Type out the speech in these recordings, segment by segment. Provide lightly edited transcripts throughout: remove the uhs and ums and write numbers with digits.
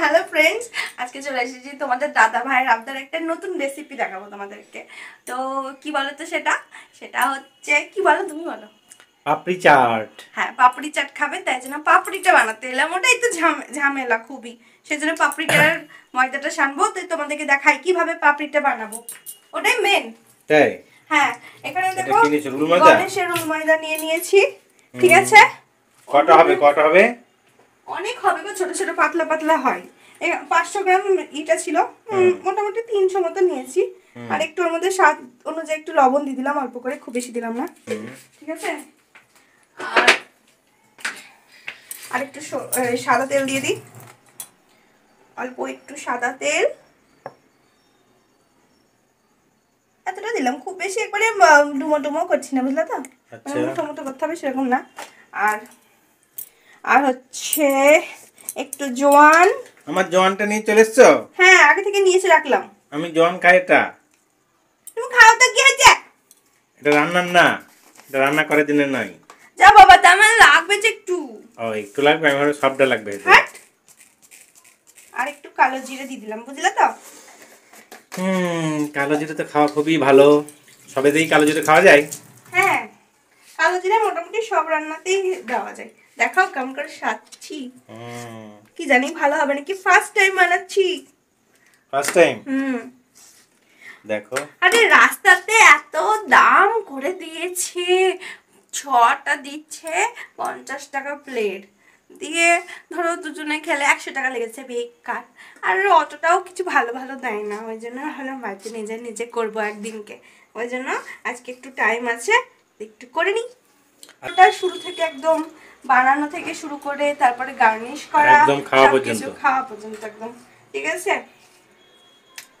Hello friends, আজকে চলে এসেছি তোমাদের দাদা ভাইয়ের আবদার একটা নতুন রেসিপি দেখাবো তোমাদেরকে। তো কি বলো তো সেটা সেটা হচ্ছে কি বলো, তুমি বলো। পাপড়ি চাট। হ্যাঁ, পাপড়ি চাট খাবে, তাই জন্য পাপড়িটা বানাতে এলাম। ওটাই তো ঝামেলা খুবই, সেজন্য পাপড়িটার ময়দাটা সানবো। তো তোমাদেরকে দেখাই কিভাবে পাপড়িটা বানাবো, ওটাই মেন। তাই? হ্যাঁ, এখানে এটা দেখো কি নিয়েছো, রুল ময়দা? গণেশের রুল ময়দা নিয়ে নিয়েছি। ঠিক আছে, কটা হবে? অনেক হবে গো, ছোট ছোট পাতলা পাতলা হয়। 500 গ্রাম ইটা ছিল, মোটামুটি 300 মতো নিয়েছি। আর একটু ওর মধ্যে স্বাদ অনুযায়ী একটু লবণ দিয়ে দিলাম, অল্প করে, খুব বেশি দিলাম না। ঠিক আছে, আর একটু সাদা তেল দিয়ে দিই, অল্প একটু সাদা তেল, এতটা দিলাম, খুব বেশি একবারে ডুমো ডুমো করছি না, বুঝলে তো? মানে মোটো মোটো করতে হবে সেরকম না। আর আর হচ্ছে একটু জোয়ান। আমার জোয়ানটা নিয়ে চলে এসছো? হ্যাঁ, আগে থেকে নিয়েছে রাখলাম। আমি জোয়ান খাই। এটা তুমি খাও তো, কি হয়েছে? এটা রান্নার না, এটা রান্না করার জন্য নয়। যা বাবা, তার মানে লাগবে যে একটু। ও, একটু লাগবে? আমি ভাবছি সবটা লাগবে। আর একটু কালো জিরে দিয়ে দিলাম, বুঝলে তো? কালো জিরে তো খাওয়া খুবই ভালো। সবেতেই কালো জিরে খাওয়া যায়। হ্যাঁ, কালো জিরে মোটামুটি সব রান্নাতেই দেওয়া যায়। দেখাও কেমন করে সাচ্ছি। কি জানি ভালো হবে নাকি, ফার্স্ট টাইম বানাচ্ছি। First time? দেখো, আরে রাস্তাতে এত দাম করে দিয়েছে, 6টা দিচ্ছে 50 টাকা প্লেট দিয়ে। ধরো দুজনে খেলে 100 টাকা লেগেছে, বেকার। আর অতটাও কিছু ভালো ভালো দেয় না, ওই জন্য ভাবলাম বাড়িতে নিজে নিজে করবো একদিনকে। ওই জন্য আজকে একটু টাইম আছে, একটু করে নিই। ওটা শুরু থেকে একদম বানানো থেকে শুরু করে তারপরে গার্নিশ করা, একদম খাওয়া পর্যন্ত একদম। ঠিক আছে,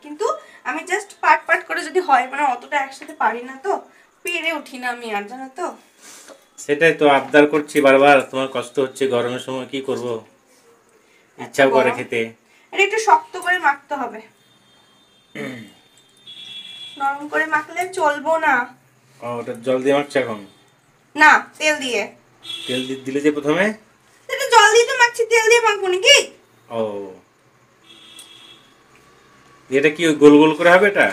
কিন্তু আমি জাস্ট পার্ট পার্ট করে যদি হয়, মানে অতটা একসাথে পারি না, তো পেরে উঠি না আমি, আর জানো তো। সেটাই তো আবদার করছি বারবার। তোমার কষ্ট হচ্ছে, গরমের সময় কি করব, ইচ্ছাও করে খেতে। এটা একটু শক্ত করে মাখতে হবে, নরম করে মাখলে চলবো না। ও, ওটা জল দিয়ে মাখছে এখন? না, তেল দিয়ে। তেল দিলে যে প্রথমে? এটা জল দিয়ে তো মাখছি, তেল দিয়ে মাখবো নাকি? ও, এটা কি গোল গোল করে হবে? এটা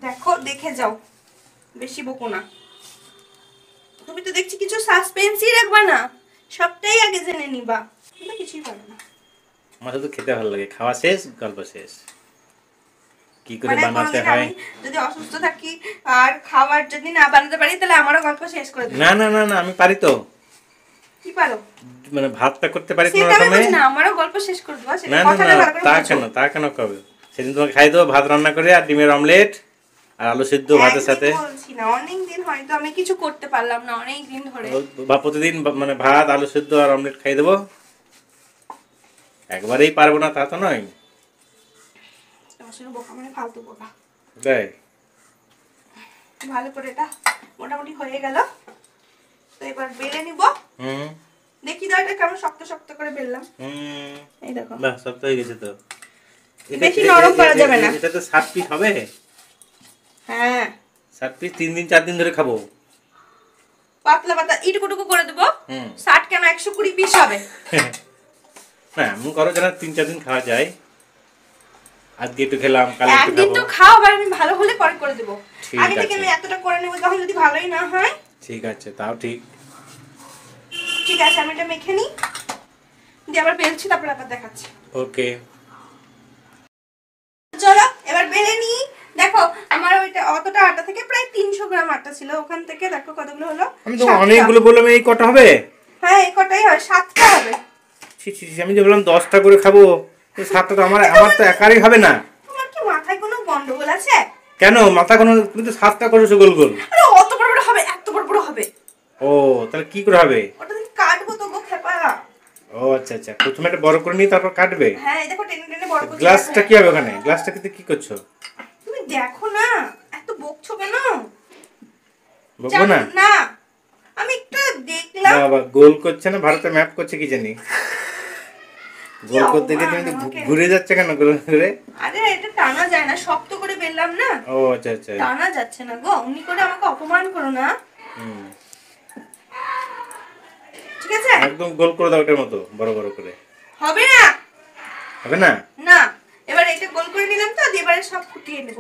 দেখো, দেখে যাও, বেশি বকো না। তুমি তো দেখছি কিছু সাসপেন্সই রাখবা না, সবটাই আগে জেনে নিবা, কিন্তু কিছুই পারো না। আমার তো খেতে ভালো লাগে, খাওয়া শেষ গল্প শেষ। কি করে বানাতে হয়? যদি অসুস্থ থাকি আর খাবার যদি না বানাতে পারি, তাহলে আমারও গল্প শেষ করে দিও। না না না না, আমি পারি তো। কি পারো? মানে ভাতটা করতে পারি কোনো সেটা রকমে। না, আমারও গল্প শেষ করে দিবা, সেটা না না কথাটা না, ভালো করে তা কেন কবে? সেদিন তোমাকে খাই দেবো ভাত রান্না করে, আর ডিমের অমলেট আর আলু সিদ্ধ ভাতের সাথে। বলছি না, অনেক দিন হয়তো আমি কিছু করতে পারলাম না, অনেক দিন ধরে। বা প্রতিদিন মানে ভাত আলু সিদ্ধ আর অমলেট খাই দেবো। একবারেই পারবো না তা তো নয়। আসলে বোকা মানে ফালতু বোকা। তাই? ভালো করে এটা মোটামুটি হয়ে গেল, তো এবার বেলে নিব। দেখি দাও, এটা কেমন শক্ত শক্ত করে বেললাম। এই দেখো, বাহ, শক্ত হয়ে গেছে তো। বেশি নরম করা যাবে না। এটা তো 7 পিস হবে। হ্যাঁ, 7 পিস 3 দিন 4 দিন ধরে খাবো। পাতলা পাতলা ইটুকুটুকু করে দেবো। 60 কেন, 120 পিস হবে। না, এমন করো যেন 3-4 দিন খাওয়া যায়। আজকে একটু খেলাম, কাল একটু খাবো। একদিন তো খাও, আবার আমি ভালো হলে পরে করে দেবো। আগে থেকে আছে। আমি এতটা করে নেবো, তখন যদি ভালোই না হয়। ঠিক আছে, তাও ঠিক। ঠিক আছে, আমি এটা মেখে নিই, দিয়ে আবার বেলছি, তারপর আবার দেখাচ্ছি। ওকে, চলো এবার বেলে নিই। দেখো, আমার ওইটা অতটা আটা থেকে প্রায় 300 গ্রাম আটা ছিল, ওখান থেকে দেখো কতগুলো হলো। আমি তো অনেকগুলো বললাম, এই কটা হবে? হ্যাঁ, এই কটাই হয়, 7টা হবে। আমি যে বললাম 10টা করে খাবো, 7টা তো আমার তো একারই হবে না। তোমার কি মাথায় কোনো গন্ডগোল আছে? কেন মাথা কোনো? তুমি তো 7টা করেছো গোল গোল। আরে অত বড় বড় হবে, এত বড় বড় হবে। ও, তাহলে কি করে হবে? ওটা তুমি কাটবো তো গো খেপা। ও আচ্ছা আচ্ছা, প্রথমে এটা বড় করে নিয়ে তারপর কাটবে। হ্যাঁ, এই দেখো টেনে টেনে বড় করছি। গ্লাসটা কি হবে ওখানে? গ্লাসটা কি করছো? তুমি দেখো না, এত বকছো কেন? বকবো না? না, আমি একটু দেখলাম। বাবা, গোল করছে না, ভারতের ম্যাপ করছে কি জানি। গোল করতে গিয়ে তুমি ঘুরে যাচ্ছে কেন গোল করে? আরে এটা টানা যায় না, শক্ত করে বেললাম না। ও আচ্ছা আচ্ছা, টানা যাচ্ছে না গো, অমনি করে আমাকে অপমান করো না। ঠিক আছে, একদম গোল করে দাও, ওটার মতো বড় বড় করে। হবে না, হবে না? না, এবার এটা গোল করে নিলাম তো, দিয়ে এবারে সব ফুটিয়ে নেব।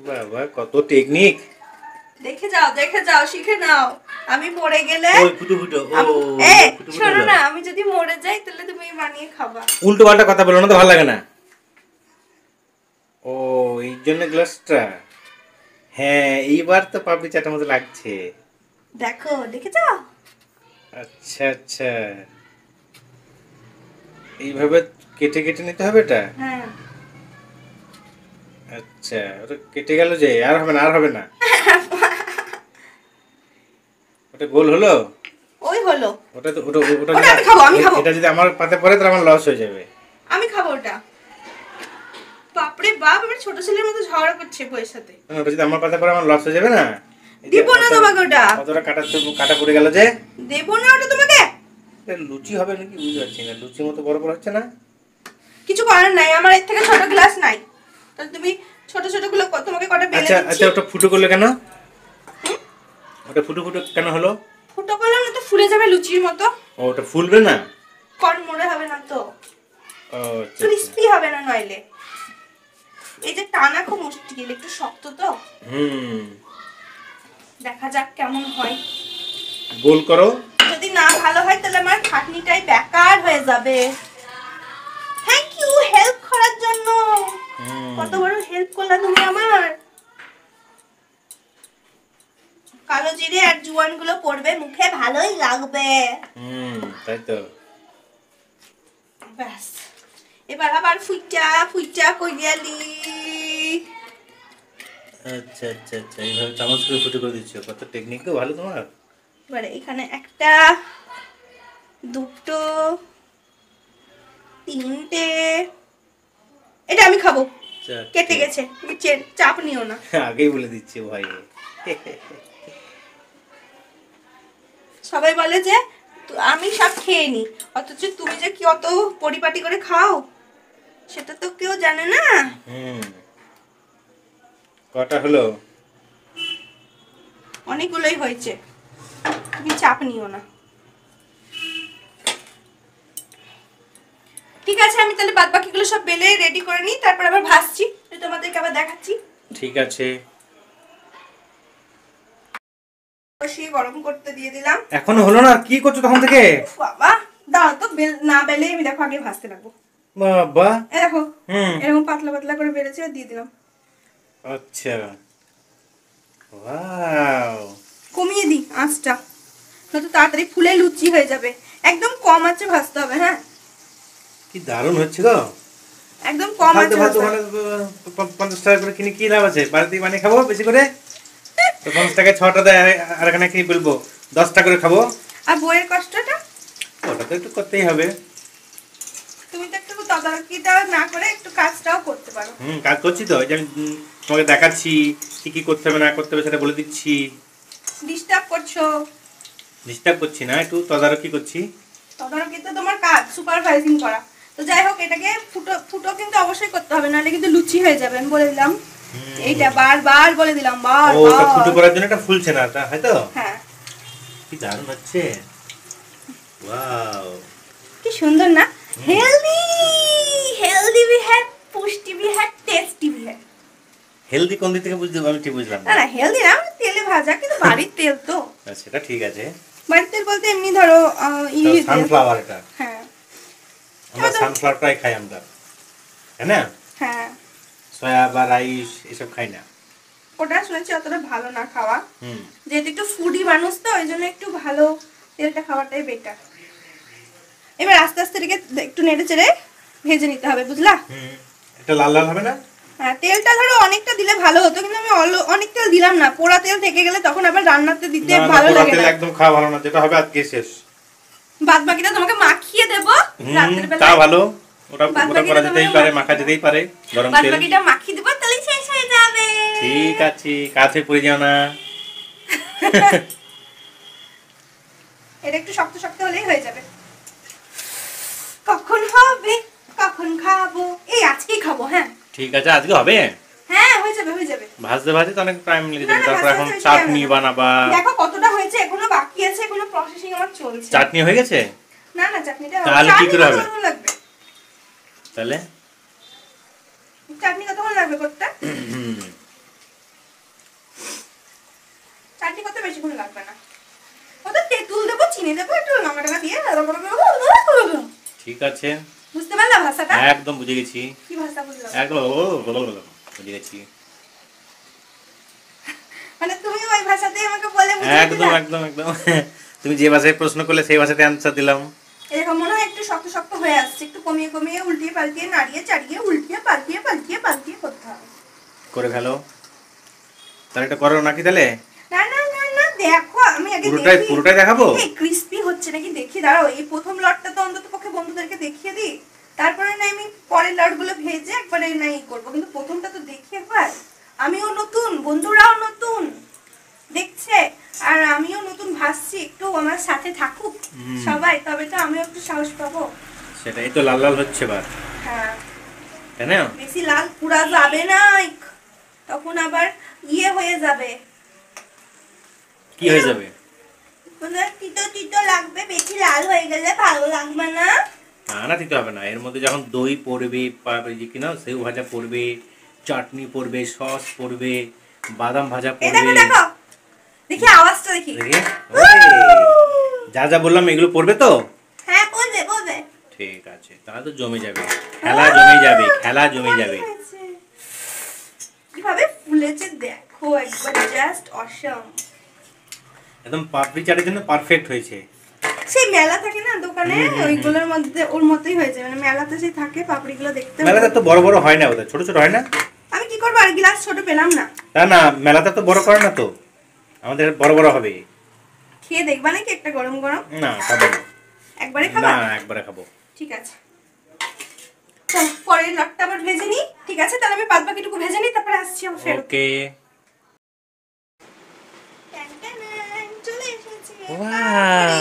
বাবা কত টেকনিক! দেখে যাও, শিখে নাও। আমি মরে গেলে ওই ফুটো ফুটো, ও ফুটো ফুটো শোনো দাও। না, আমি যদি মরে যাই তাহলে তুমি বানিয়ে খাবা। উল্টো পাল্টা কথা বলো না তো, ভালো লাগে না। ও এই জন্য গ্লাসটা। হ্যাঁ, এইবার তো পাপড়ি চাটের মতো লাগছে। দেখে যাও। আচ্ছা আচ্ছা, এইভাবে কেটে কেটে নিতে হবে এটা। হ্যাঁ। আচ্ছা, ওটা কেটে গেল যে, আর হবে না, আর হবে না। ওটা গোল হলো? ওই হলো। ওটা তো ওটা ওটা ওটা আমি খাবো, আমি খাবো। এটা যদি আমার পাতে পড়ে তাহলে আমার লস হয়ে যাবে। আমি খাবো ওটা। বাপরে বাপ, আমার ছোট ছেলের মতো ঝগড়া করছে বইয়ের সাথে। ওটা যদি আমার পাতে পড়ে আমার লস হয়ে যাবে না। দিব না তোমাকে ওটা। কতটা কাটা পড়ে গেল যে। দেব না ওটা তোমাকে। লুচি হবে নাকি বুঝতে পারছি না, লুচির মতো বড় বড় হচ্ছে না। কিছু করার নাই, আমার এর থেকে ছোট গ্লাস নাই। তাহলে তুমি ছোট ছোট গুলো তোমাকে কটা বেলে আচ্ছা দিচ্ছি। আচ্ছা, ওটা ফুটো করলে কেন? ওটা ফুটো ফুটো কেন হলো? ফুটো করলাম না তো ফুলে যাবে লুচির মতো। ও ওটা ফুলবে না? কড়মড়ে হবে না তো, ও আচ্ছা ক্রিস্পি হবে না নইলে। এই যে টানা খুব মুশকিল, একটু শক্ত তো। দেখা যাক কেমন হয়। গোল করো। যদি না ভালো হয় তাহলে আমার খাটনিটাই বেকার হয়ে যাবে। থ্যাংক ইউ হেল্প করার জন্য। কত বড় হেল্প করলা তুমি আমার। কালো জিরে আর জোয়ান গুলো পড়বে মুখে, ভালোই লাগবে। তাই তো। ব্যাস, এবার আবার ফুইটা কইয়ালি। আচ্ছা আচ্ছা আচ্ছা, এইভাবে চামচ করে ফুটো করে দিচ্ছ, কত টেকনিক তো ভালো তোমার। এবারে এখানে একটা, দুটো, তিনটে। এটা আমি খাবো, কেটে গেছে, তুমি চাপ নিও না। আগেই বলে দিচ্ছি ভাই। সবাই বলে যে আমি সব খেয়ে নি, অথচ তুমি যে কি অত পরিপাটি করে খাও সেটা তো কেউ জানে না। কটা হলো? অনেকগুলোই হয়েছে, তুমি চাপ নিও না। ঠিক আছে, আমি তাহলে বাদ বাকিগুলো সব বেলে রেডি করে নিই, তারপর আবার ভাজছি, তোমাদেরকে আবার দেখাচ্ছি। ঠিক আছে। বসিয়ে গরম করতে দিয়ে দিলাম। এখনো হলো না? কি করছো তখন থেকে? বাবা দাও তো, না বেলে আমি দেখো আগে ভাজতে লাগবো। বাবা এই দেখো, এরকম পাতলা পাতলা করে বেলেছে আর দিয়ে দিলাম। আচ্ছা, ওয়াও। কমিয়ে দিই আঁচটা, নয়তো তাড়াতাড়ি ফুলে লুচি হয়ে যাবে। একদম কম আঁচে ভাজতে হবে। হ্যাঁ, কি দারুণ হচ্ছে গো। একদম কম আঁচে ভাজতে হবে। 50 টাকা করে কিনে কি লাভ আছে? বাড়িতে বানিয়ে খাবো বেশি করে। তো 50 টাকায় 6টা দেয়, আর এখানে কি বলবো 10 টাকা করে খাবো। আর বইয়ের কষ্টটা ওটা তো একটু করতেই হবে। তুমি তো একটু তদারকিটা না করে একটু কাজটাও করতে পারো। কাজ করছি তো, এই যে আমি তোমাকে দেখাচ্ছি কি কি করতে হবে না করতে হবে সেটা বলে দিচ্ছি। ডিস্টার্ব করছো। ডিস্টার্ব করছি না, একটু তদারকি করছি। তদারকি তো তোমার কাজ, সুপারভাইজিং করা। তো যাই হোক, এটাকে ফুটো কিন্তু অবশ্যই করতে হবে, নাহলে কিন্তু লুচি হয়ে যাবে। আমি বলে দিলাম, এইটা বারবার বলে দিলাম, ও ওটা ফুটো করার জন্য এটা ফুলছে না, এটা হয়তো। হ্যাঁ, কি দারুণ হচ্ছে, ওয়াও। কি সুন্দর না? हेल्दी भी है, पुष्टि भी है, टेस्टी भी है। হেলদি কোন দিক থেকে বুঝতে আমি ঠিক বুঝলাম না না, হেলদি না, তেলে ভাজা, কিন্তু বাড়ির তেল তো। সেটা ঠিক আছে। বাড়ির তেল বলতে এমনি ধরো সানফ্লাওয়ার এটা। হ্যাঁ, আমরা সানফ্লাওয়ারটাই খাই আমরা, তাই না? হ্যাঁ, সয়া বা রাইস এসব খাই না। ওটা শুনেছি অতটা ভালো না খাওয়া। যেহেতু একটু ফুডি মানুষ তো, ওই জন্য একটু ভালো তেলটা খাওয়াটাই বেটার। এবার আস্তে আস্তে একটু নেড়ে চেড়ে ভেজে নিতে হবে, বুঝলা? এটা লাল লাল হবে না? হ্যাঁ, তেলটা ধরো অনেকটা দিলে ভালো হতো, কিন্তু আমি অনেক তেল দিলাম না। পোড়া তেল থেকে গেলে তখন আবার রান্নাতে দিতে ভালো লাগে না। একদম খাওয়া ভালো না, যেটা হবে আজকে শেষ। বাদ বাকিটা তোমাকে মাখিয়ে দেবো রাতের বেলা। তা ভালো, ওটা করা যেতেই পারে, মাখা যেতেই পারে। গরম তেল, বাদ বাকিটা মাখিয়ে দেবো, তাহলে শেষ হয়ে যাবে। ঠিক আছে, কাছে পড়ে যাও না। এটা একটু শক্ত শক্ত হলেই হয়ে যাবে। কখন হবে, কখন খাবো? এই আজকেই খাবো। হ্যাঁ ঠিক আছে, আজকে হবে। হ্যাঁ, হয়ে যাবে হয়ে যাবে। ভাজতে ভাজতে তো অনেক টাইম লেগে যাবে, তারপর এখন চাটনি বানাবা। দেখো কতটা হয়েছে, এখনো বাকি আছে, এখনো প্রসেসিং আমার চলছে। চাটনি হয়ে গেছে? না না, চাটনিটা তাহলে কি করে হবে? লাগবে। তাহলে চাটনি কতক্ষণ লাগবে করতে? চাটনি করতে বেশিক্ষণ লাগবে না। ওটা তেঁতুল দেবো, চিনি দেবো, একটু লঙ্কা টঙ্কা দিয়ে ঠিক আছে। বুঝতে পারলা ভাষাটা? একদম বুঝে গেছি। কি ভাষা বুঝলাম? একদম বুঝে গেছি। মানে তুমি ওই ভাষাতেই আমাকে বলে বুঝিয়ে একদম দিলা? একদম একদম তুমি যে ভাষায় প্রশ্ন করলে সেই ভাষাতে অ্যান্সার দিলাম। এরকম মনে হয় একটু শক্ত শক্ত হয়ে আসছে, একটু কমিয়ে কমিয়ে উল্টিয়ে পাল্টিয়ে নাড়িয়ে চাড়িয়ে উল্টিয়ে পাল্টিয়ে পাল্টিয়ে পাল্টিয়ে করতে হবে। করে ফেলো। তাহলে এটা করো নাকি তাহলে? না না না না, দেখো আমি আগে পুরোটাই দেখাবো? এই ক্রিস্পি হচ্ছে নাকি দেখি, দাঁড়াও। এই প্রথম লটটা তো অন্তত পক্ষে বন্ধুদেরকে দেখিয়ে দিই, তারপরে না আমি পরের লটগুলো ভেজে একবারে না ই করবো, কিন্তু প্রথমটা তো দেখি একবার। আমিও নতুন, বন্ধুরাও নতুন দেখছে, আর আমিও নতুন ভাসছি, একটু আমার সাথে থাকুক সবাই, তবে তো আমিও একটু সাহস পাবো। সেটাই তো, লাল লাল হচ্ছে এবার। হ্যাঁ, তাই না? বেশি লাল পুরা যাবে না, তখন আবার ইয়ে হয়ে যাবে। কি হয়ে যাবে? তিতো তিতো লাগবে, বেশি লাল হয়ে গেলে ভালো লাগবে না। না দিতে হবে না, এর মধ্যে যখন দই পড়বে, কিনা সেও ভাজা পড়বে, চাটনি পড়বে, সস পড়বে, বাদাম ভাজা এই দেখো পড়বে। দেখো, দেখি আওয়াজটা দেখি। দেখি, যা যা বললাম এগুলো পড়বে তো? হ্যাঁ বলবে বলবে। ঠিক আছে, তাহলে তো জমে যাবে, খেলা জমে যাবে, খেলা জমে যাবে। কিভাবে ফুলেছে দেখো একবার, জাস্ট অসম। একদম পাপড়ি চাটের জন্য পারফেক্ট হয়েছে। সেই মেলা থাকে না দোকানে, ওইগুলোর মধ্যে ওর মতোই হয়েছে, মানে মেলাতে যে থাকে পাপড়িগুলো দেখতে। মেলাতে তো বড় বড় হয় না, ওটা ছোট ছোট হয় না। আমি কি করবো, আর গ্লাস ছোট পেলাম না। তা না, মেলাতে তো বড় করে না তো, আমাদের বড় বড় হবে। খেয়ে দেখবা নাকি একটা গরম গরম? না খাবো না। একবারে খাবা? না, একবারে খাবো। ঠিক আছে, তো পরের লটটা আবার ভেজে নিই। ঠিক আছে, তাহলে আমি বাদ বাকিটুকু ভেজে নিই, তারপরে আসছি আমার ফেরত। ওকে। চলে এসেছে ওয়াও,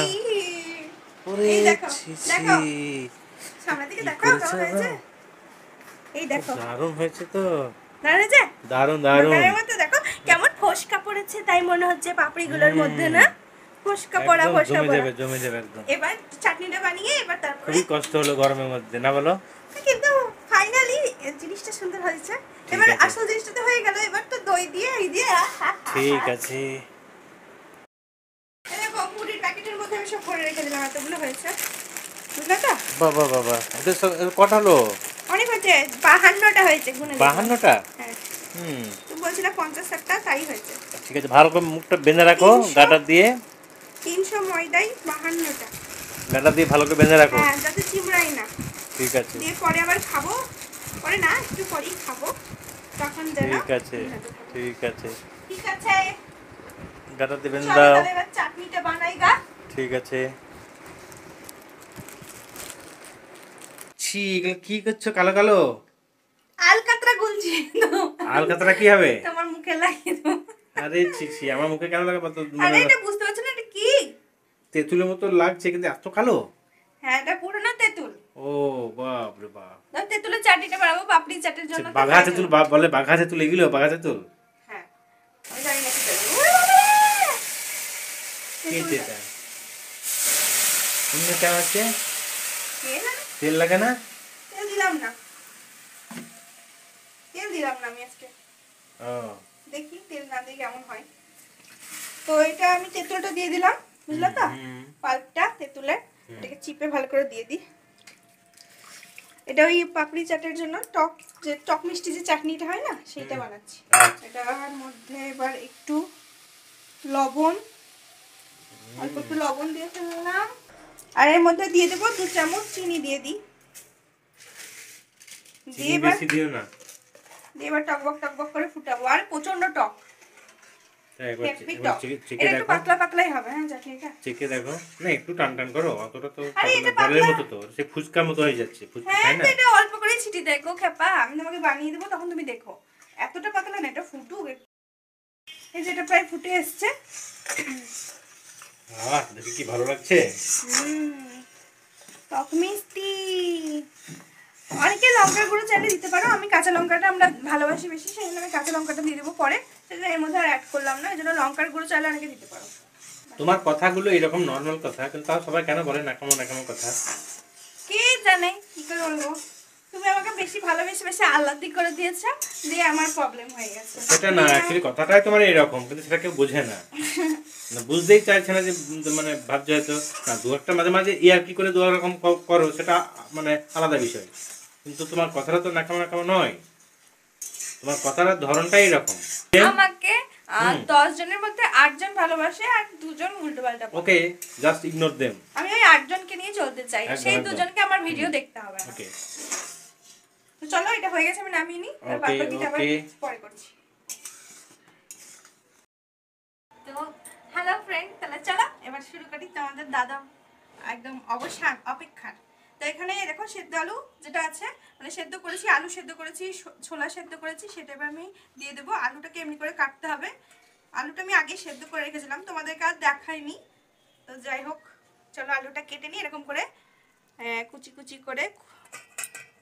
এই দেখো দেখো, সামনের দিকে দেখো কেমন হয়েছে। এই দেখো, দারুণ হয়েছে তো। দারুণ হয়েছে? দারুণ দারুণ। বাটারের মধ্যে দেখো কেমন ফোসকা পড়েছে, তাই মনে হচ্ছে পাপড়িগুলোর মধ্যে না ফোসকা পড়া একদম ফোসকা জমে পড়া। যাবে, জমে যাবে একদম। এবার চাটনিটা বানিয়ে এবার তারপরে, খুবই কষ্ট হলো গরমের মধ্যে, না বলো? কিন্তু ফাইনালি জিনিসটা সুন্দর হয়েছে। এবার আছে। আসল জিনিসটা তো হয়ে গেল, এবার তো দই দিয়ে এই দিয়ে ঠিক আছে। দেখো পুরির প্যাকেটের মধ্যে আমি সব করে রেখে দিলাম, এতগুলো হয়েছে, বুঝলে তো? বাবা বাবা, এটা কটা হলো? অনেক হয়েছে, 52টা হয়েছে গুনে দেখলাম। 52টা? হ্যাঁ, হুম, তুমি বলছিলা 50টা, তাই হয়েছে। ঠিক আছে, ভালো করে মুখটা বেঁধে রাখো 300 গাটার দিয়ে। 300 ময়দাই 52টা। গাটা দিয়ে ভালো করে বেঁধে রাখো। হ্যাঁ, যাতে চিমড়াই না। ঠিক আছে, দিয়ে পরে আবার খাবো, পরে না একটু পরেই খাবো, তখন যেন ঠিক আছে, ঠিক আছে। ঠিক আছে। গাটা দিয়ে বেঁধে চলো দাও। তাহলে এবার চাটনিটা বানাই গা। ঠিক আছে। ছি, এগুলো কি করছো কালো কালো? আলকাতরা গুলছি আলকাতরা কি হবে? তোমার মুখে লাগিয়ে দেবো। আরে ছি ছি, আমার মুখে কেন লাগে বলতো? আরে এটা বুঝতে পারছো না এটা কি? তেঁতুলের মতো লাগছে, কিন্তু এত কালো। হ্যাঁ, এটা পুরনো তেঁতুল। ও বাপ রে বাপ। তেঁতুলের চাটনিটা বানাবো পাপড়ি চাটের জন্য। বাঘা তেঁতুল বলে, বাঘা তেঁতুল এগুলো বাঘা তেঁতুল। হ্যাঁ, আমি জানি না কি করবো। কি এটা? তুমি কেমন হচ্ছে? কে জানে? তেল লাগে না? তেল দিলাম না, তেল দিলাম না আমি আজকে। ও, দেখি তেল না দিয়ে কেমন হয়। তো এটা আমি তেঁতুলটা দিয়ে দিলাম, বুঝলা তো? পাল্পটা তেঁতুলের, এটাকে চিপে ভালো করে দিয়ে দিই। এটা ওই পাপড়ি চাটের জন্য টক, যে টক মিষ্টি যে চাটনিটা হয় না, সেইটা বানাচ্ছি। এটার মধ্যে এবার একটু লবণ, অল্প একটু লবণ দিয়ে ফেললাম, আর এর মধ্যে দিয়ে দেবো 2 চামচ চিনি দিয়ে দিই। দিয়ে এবার বেশি দিও না। টকবক টকবক করে ফুটাবো, আর প্রচন্ড টক। চেকে এটা একটু দেখো, পাতলা পাতলাই হবে। হ্যাঁ, চাটনিটা চেকে দেখো। না, একটু টান টান করো, অতটা তো আরে এটা জলের পাতলা। মতো তো, সে ফুচকার মতো হয়ে যাচ্ছে, ফুচকা হ্যাঁ, খাই তো না। এটা অল্প করে ছিটি দেখো খেপা, আমি তোমাকে বানিয়ে দেবো, তখন তুমি দেখো। এতটা পাতলা না, এটা ফুটুক। এই যে এটা প্রায় ফুটে এসছে। দেখি কি ভালো লাগছে। টক মিষ্টি। অনেকে লঙ্কার গুঁড়ো চাইলে দিতে পারো, আমি কাঁচা লঙ্কাটা আমরা ভালোবাসি বেশি, সেই জন্য আমি কাঁচা লঙ্কাটা দিয়ে দেবো পরে, সেটা এর মধ্যে আর অ্যাড করলাম না। এই জন্য লঙ্কার গুঁড়ো চাইলে অনেকে দিতে পারো। তোমার কথাগুলো এরকম নর্মাল কথা, কিন্তু তাও সবাই কেন বলে না কেমন না কেমন কথা? কে জানে কি করে বলবো, তুমি বেশি ভালোবেসে বেশি আহ্লাদি করে দিয়েছে, দিয়ে আমার প্রবলেম হয়ে গেছে। সেটা না, অ্যাকচুয়ালি কথাটাই তোমার এরকম, কিন্তু সেটা কেউ বোঝে না। না, বুঝতেই চাইছে না যে মানে ভাবছে হয়তো না, দু একটা মাঝে মাঝে ইয়ার কি করে দু রকম করো, সেটা মানে আলাদা বিষয়, কিন্তু তোমার কথাটা তো নাকামো নাকামো নয়, তোমার কথার ধরনটাই এরকম। আমাকে 10 জনের মধ্যে 8 জন ভালোবাসে আর 2 জন উল্টোপাল্টা বলে। ওকে, জাস্ট ইগনোর দেম। আমি ওই 8 জনকে নিয়ে চলতে চাই, সেই 2 জনকে আমার ভিডিও দেখতে হবে না। ওকে, তো চলো, এটা হয়ে গেছে, আমি নামিয়ে নিই, আর বাদ বাকিটা আবার পরে করছি। তো হ্যালো ফ্রেন্ড, তাহলে চলো এবার শুরু করি তোমাদের দাদা একদম অবসান অপেক্ষার। তো এখানে দেখো সেদ্ধ আলু যেটা আছে, মানে সেদ্ধ করেছি, আলু সেদ্ধ করেছি, ছোলা সেদ্ধ করেছি, সেটা এবার আমি দিয়ে দেবো। আলুটাকে এমনি করে কাটতে হবে। আলুটা আমি আগে সেদ্ধ করে রেখেছিলাম, তোমাদেরকে আর দেখাইনি। তো যাই হোক, চলো আলুটা কেটে নিই এরকম করে, কুচি কুচি করে।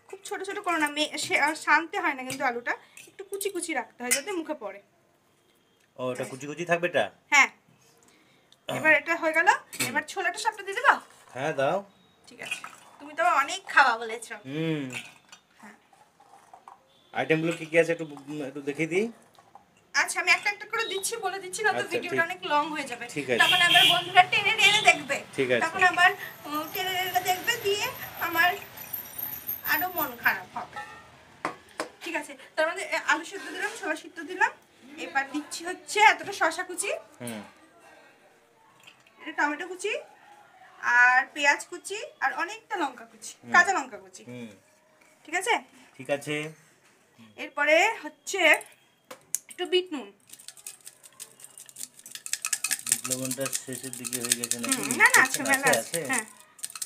খুব ছোট ছোট করো না, শানতে হয় না কিন্তু, আলুটা একটু কুচি কুচি রাখতে হয় যাতে মুখে পড়ে। ও, এটা কুচি কুচি থাকবে এটা? হ্যাঁ, এবার এটা হয়ে গেল। এবার ছোলাটা সবটা দিয়ে দেবো। হ্যাঁ, দাও। ঠিক আছে, তুমি তো অনেক খাওয়া বলেছো। হ্যাঁ, আইটেমগুলো কি কি আছে একটু একটু দেখিয়ে দিই। আচ্ছা, আমি একটা একটা করে দিচ্ছি, বলে দিচ্ছি, না তো আচ্ছা, ভিডিওটা অনেক লং হয়ে যাবে। ঠিক আছে। তখন আবার বন্ধুরা টেনে টেনে দেখবে। ঠিক আছে। তখন আবার টেনে টেনে দেখবে, দিয়ে আমার আরো মন খারাপ হবে। ঠিক আছে, তার মধ্যে আলু সিদ্ধ দিলাম, ছোলা সিদ্ধ দিলাম। এবার দিচ্ছি হচ্ছে এতটা শসা কুচি, এটা টমেটো কুচি, আর পেঁয়াজ কুচি, আর অনেকটা লঙ্কা কুচি, কাঁচা লঙ্কা কুচি। ঠিক আছে, ঠিক আছে। এরপরে হচ্ছে একটু বিট নুন। লবণটা শেষের দিকে হয়ে গেছে নাকি? না না, আছে, মেলা আছে, হ্যাঁ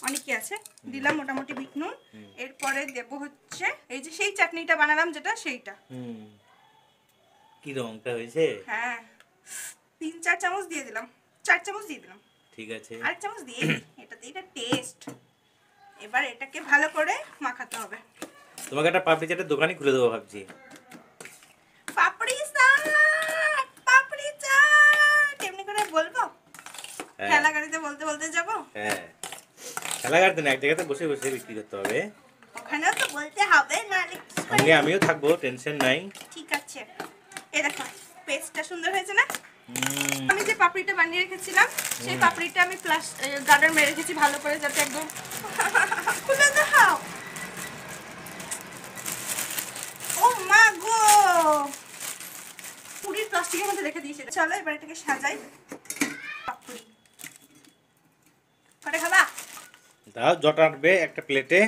অনেকই আছে। দিলাম মোটামুটি বিট নুন। এরপরে দেব হচ্ছে এই যে সেই চাটনিটা বানালাম যেটা, সেইটা। কি রংটা হয়েছে? হ্যাঁ, 3-4 চামচ দিয়ে দিলাম, 4 চামচ দিয়ে দিলাম। ঠিক আছে। আর চামচ দিয়ে দিই, এটাতে এটা টেস্ট। এবার এটাকে ভালো করে মাখাতে হবে। তোমাকে একটা পাপড়ি চাটের দোকানই খুলে দেবো ভাবছি। পাপড়ি চাট, পাপড়ি চাট এমনি করে বলবো? ঠেলা গাড়িতে বলতে বলতে যাবো? হ্যাঁ, ঠেলা গাড়িতে না, এক জায়গাতে বসে বসে বিক্রি করতে হবে। ওখানেও তো বলতে হবে, নাহলে সঙ্গে আমিও থাকবো, টেনশন নাই। ঠিক আছে। এই দেখো পেস্টটা সুন্দর হয়েছে না? আমি যে পাপড়িটা বানিয়ে রেখেছিলাম, সেই পাপড়িটা আমি গার্ডার মেরে রেখেছি ভালো করে, যাতে একদম খুলে দাও। ও মা গো, পুরির প্লাস্টিকের মধ্যে রেখে দিয়েছি। চলো এবার এটাকে সাজাই। পাপড়ি কটা খাবা? দাও, জটাটবে একটা প্লেটে।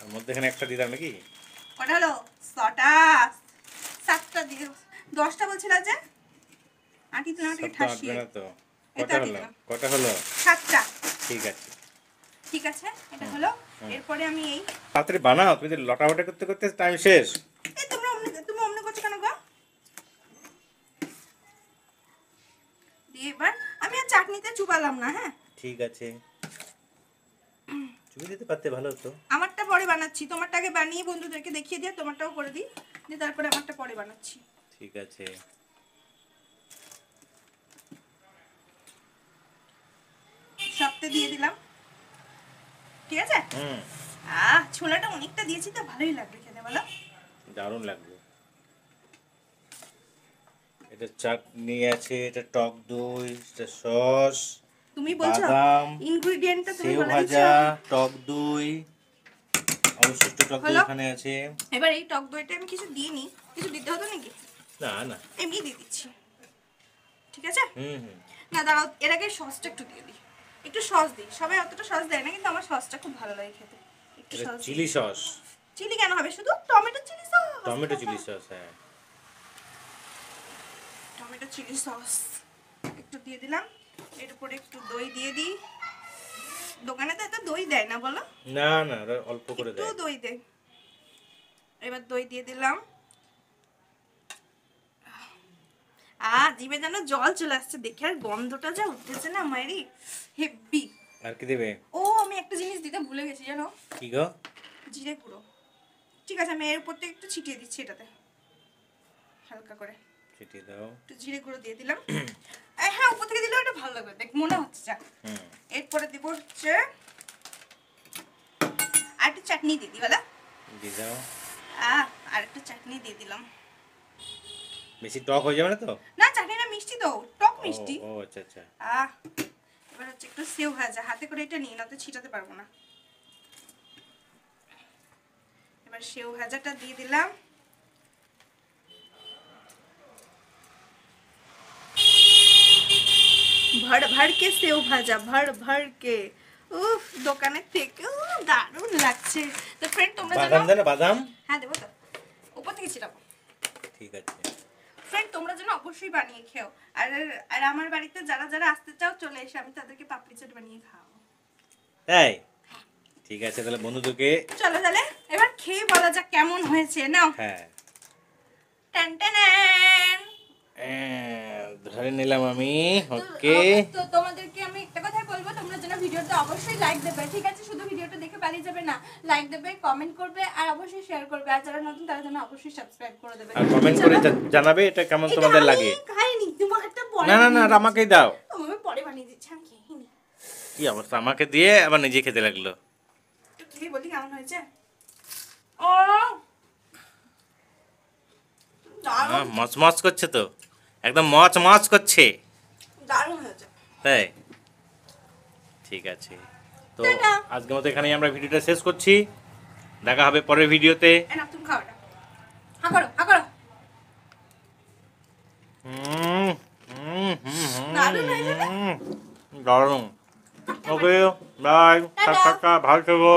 আর মধ্যেখানে একটা দিলাম নাকি? কটা হলো? 6টা, 7টা দিয়ে 10টা বলছিল যে, আঁটি তো আমাকে ঠাসিয়ে। না তো, কটা হলো? কটা হলো? 7টা। ঠিক আছে, ঠিক আছে, এটা হলো। এরপরে আমি এই তাড়াতাড়ি বানাও, তুমি লটাবটা করতে করতে টাইম শেষ। এই তুমি অমনি করছো কেন গো? দিয়ে এবার আমি আর চাটনিতে চুবালাম না। হ্যাঁ, ঠিক আছে, চুবি দিতে পারতে ভালো হতো। আমারটা পরে বানাচ্ছি, তোমারটাকে বানিয়ে বন্ধুদেরকে দেখিয়ে দিয়ে তোমারটাও করে দিই, দিয়ে তারপরে আমারটা পরে বানাচ্ছি। ঠিক আছে। সবটা দিয়ে দিলাম। ঠিক আছে। ছোলাটা অনেকটা দিয়েছি তো, ভালোই লাগবে খেতে, বলো? দারুণ লাগবে। এটা চাটনি আছে, এটা টক দই, এটা সস, তুমি বলছো বাদাম, ইনগ্রেডিয়েন্টটা তুমি সেও বলে ভাজা, দিচ্ছ। টক দই, অবশিষ্ট টক দই এখানে আছে। এবার এই টক দইটা আমি কিছু দিইনি, কিছু দিতে হতো নাকি? না না, এমনি দিয়ে দিচ্ছি। ঠিক আছে। হুম। না দাঁড়াও, এর আগে সসটা একটু দিয়ে দিই, একটু সস দিই। সবাই অতটা সস দেয় না, কিন্তু আমার সসটা খুব ভালো লাগে খেতে। একটু এটা সস, চিলি সস। চিলি কেন হবে, শুধু tomato chilli sauce. Tomato chilli sauce, হ্যাঁ। টমেটো চিলি সস একটু দিয়ে দিলাম। এর উপরে একটু দই দিয়ে দিই। দোকানে তো এত দই দেয় না, বলো? না না, ওরা অল্প করে একটু দেয়। দই দেয়। এবার দই দিয়ে দিলাম। জিভে যেন জল চলে আসছে দেখে, আর গন্ধটা যা উঠতেছে না মায়েরি, হেভি। আর কি দেবে? ও, আমি একটা জিনিস দিতে ভুলে গেছি, জানো? কি গো? জিরে গুঁড়ো। ঠিক আছে, আমি এর উপর থেকে একটু ছিটিয়ে দিচ্ছি, এটাতে হালকা করে ছিটিয়ে দাও। একটু জিরে গুঁড়ো দিয়ে দিলাম। হ্যাঁ, উপর থেকে দিলে ওটা ভালো লাগবে, দেখ মনে হচ্ছে। এরপরে দিব হচ্ছে একটু চাটনি দিয়ে দিই বলো। দিয়ে দাও। আর একটু চাটনি দিয়ে দিলাম। বেশি টক হয়ে যাবে না তো? না, চাটনিটা মিষ্টি তো, টক ও মিষ্টি। ও আচ্ছা আচ্ছা। এবার হচ্ছে একটু সেও ভাজা, হাতে করে এটা নিয়ে, না তো ছিটাতে পারবো না। এবার সেও ভাজাটা দিয়ে দিলাম। ভর ভর কে সেও ভাজা, ভর ভর কে। উফ, দোকানের থেকে দারুণ লাগছে। তো ফ্রেন্ড তোমরা বাদাম দেন, বাদাম। হ্যাঁ দেবো তো, উপর থেকে ছিটাবো। ঠিক আছে ফ্রেন্ড তোমরা যেন অবশ্যই বানিয়ে খেও। আর আর আমার বাড়িতে যারা যারা আসতে চাও চলে এসে আমি তাদেরকে পাপড়ি চাট বানিয়ে খাওয়াবো। তাই? ঠিক আছে তাহলে বন্ধুদেরকে। চলো তাহলে এবার খেয়ে বলা যাক কেমন হয়েছে। নাও। হ্যাঁ, টান টান। ধরে নিলাম আমি। ওকে, তো তোমাদেরকে আমি একটা কথাই বলবো, তোমরা যেন ভিডিওটা অবশ্যই লাইক দেবে, ঠিক আছে? শুধু ভিডিওটা দেখে পালিয়ে যাবে না, লাইক দেবে, কমেন্ট করবে আর অবশ্যই শেয়ার করবে। আর যারা নতুন তারা যেন অবশ্যই সাবস্ক্রাইব করে দেবে। আর কমেন্ট করে জানাবে এটা কেমন তোমাদের লাগে। খাইনি, তোমার একটা পরে। না না না, আমাকেই দাও। আমি পরে বানিয়ে দিচ্ছি, আমি খেয়ে নি। কি অবস্থা, আমাকে দিয়ে আবার নিজে খেতে লাগলো। একটু খেয়ে বলি কেমন হয়েছে। ও দারুণ, মচমচ করছে তো, একদম মচমচ করছে। দারুণ হয়েছে। তাই? ঠিক আছে, তো টাটা। আজকের মতো এখানেই আমরা ভিডিওটা শেষ করছি। দেখা হবে পরের ভিডিওতে। এনা তুমি খাও এটা। হ্যাঁ করো, হ্যাঁ করো। দারুণ হয়েছে না? দারুণ। ওকে, বাই। টাটা। টাটা, ভালো থেকো।